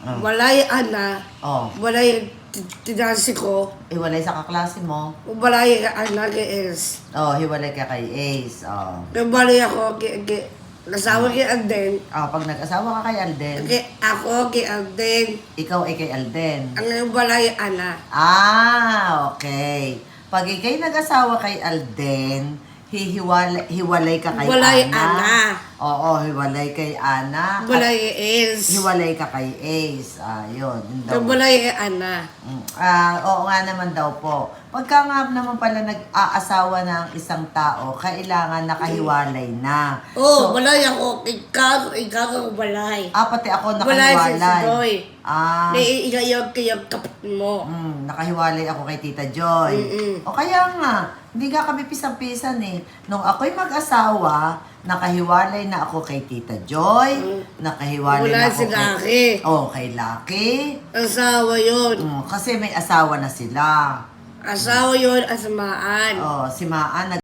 Oh. Walay ana, Oh. walay tinasi ko, Hiwalay sa kaklase mo. walay ana is. Oh, hiwalay ka kay Ace. Oh. Nabali ako, nasawa kay Alden, Ah, pag nag-asawa ka kay Alden, ako kay Alden, ikaw ay kay Alden. ang walay ana. Ah, okay. Pag ikay nag-asawa kay Alden, hiwalay ka kay Walay Ana. ana. Oo, hiwalay kay Ana. At Walay is. hiwalay ka kay Ace. Ah, yun. Yun daw. Walay ana. Oo nga naman daw po. Pagka nga naman pala nag-aasawa na ang isang tao, kailangan nakahiwalay na. Oh, walay ako, ikaw ang walay. Pati ako Walay si nakahiwalay. Joy. Ah, Ikaw kayong kapit mo. nakahiwalay ako kay Tita Joy. O kaya nga, hindi nga kami pisang-pisan eh. Nung ako'y mag-asawa, nakahiwalay na ako kay Tita Joy, nakahiwalay Wala na ako si Lucky. kay Lucky. Asawa yun. Kasi may asawa na sila. Asawa yun, asamaan. Si Maan,